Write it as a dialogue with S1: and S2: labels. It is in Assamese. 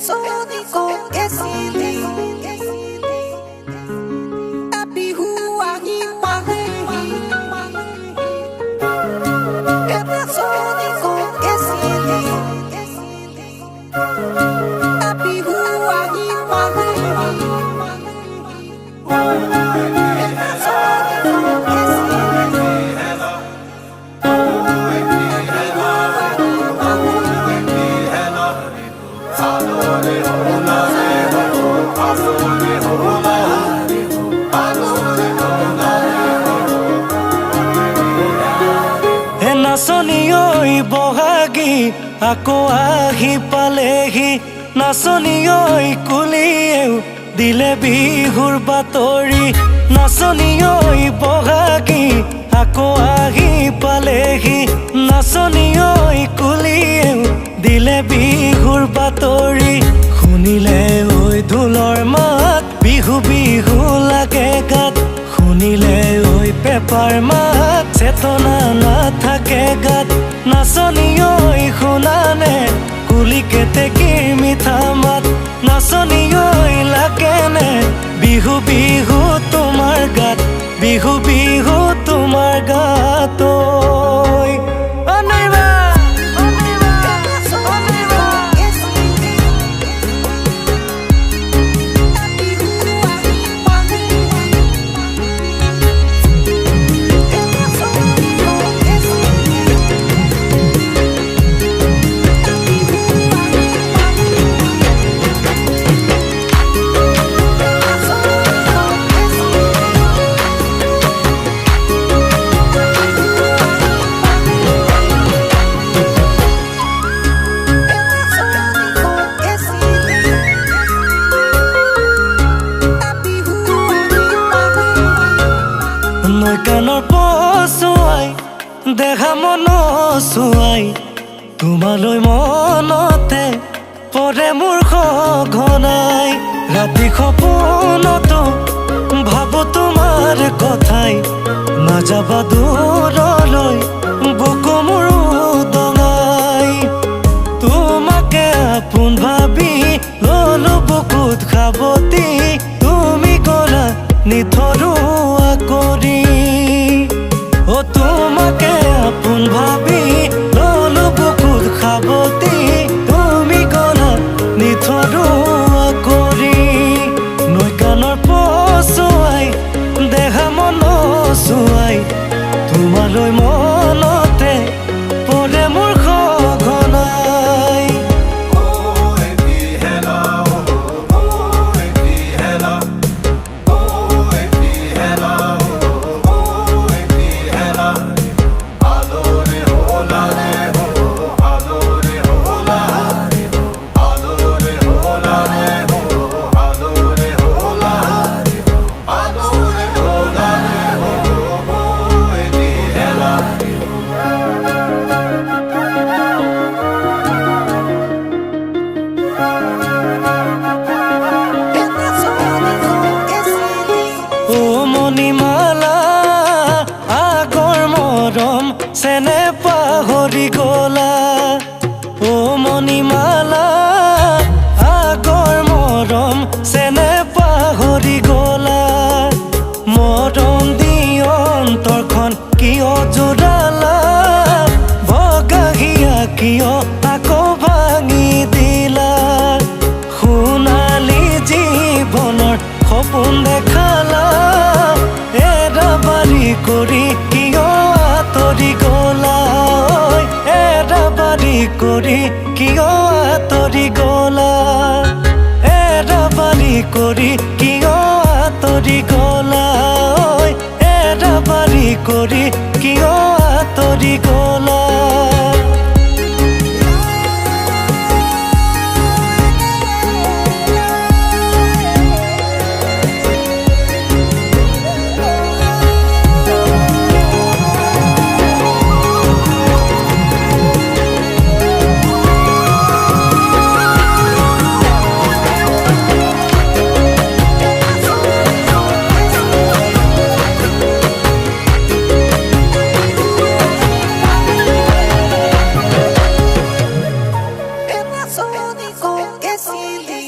S1: sónico que silly. Happy who are you, sónico que silly. Happy who are you,
S2: নাচনি ঐ বহাগী আকৌ আহি পালেহি নাচনি ঐ কুলিয়েও দিলে বিহুৰ বাতৰি নাচনি ঐ বহাগী আকৌ আহি পালেহি নাচনি ঐ কুলিয়েও দিলে বিহুৰ বাতৰি শুনিলে ঐ ঢোলৰ মাত বিহু বিহু লাগে গাত শুনিলে ঐ পেপাৰ মাত চেতনা নাথাকে গাত নাচনি ঐ শুনানে কুলি কেতেকীৰ মিঠা মাত নাচনি ঐ লাগেনে বিহু বিহু তোমাৰ গাত বিহু বিহু তোমাৰ গাত নৈ কাণৰ পচুৱাই দেখা মন চুৱাই তোমালৈ মনতে পৰে মোৰ সঘনাই ৰাতি সপোনতো ভাবো তোমাৰ কথাই নাযাবা দূৰলৈ বুকু মোৰ উদঙাই তোমাকে আপোন ভাবি ললো বুকুত খাবতি তুমি গলা নিথৰুৱা কৰি তোমাকে আপোন ভাবি ললো বুকুত খাবতি তুমি গলা নিথৰুৱা কৰি নৈ কাণৰ পচুৱাই দেখা মন চুৱাই তোমালৈ মনতে পৰে মোৰ সঘনাই চেনে পাহৰি গলা ও মণিমালা আগৰ মৰম চেনে পাহৰি গলা মৰম দি অন্তৰখন কিয় জোৰালা ভগাহিয়া কিয় আকৌ ভাঙি দিলা সোণালী জীৱনৰ সপোন দেখালা এৰা বাৰী কৰি কিয় আঁতৰি গলা এৰা বাৰী কৰি কিয় আঁতৰি গলা এৰা বাৰী কৰি কিয় আঁতৰি গলা এৰা বাৰী কৰি কিয় আঁতৰি গলা
S1: silly.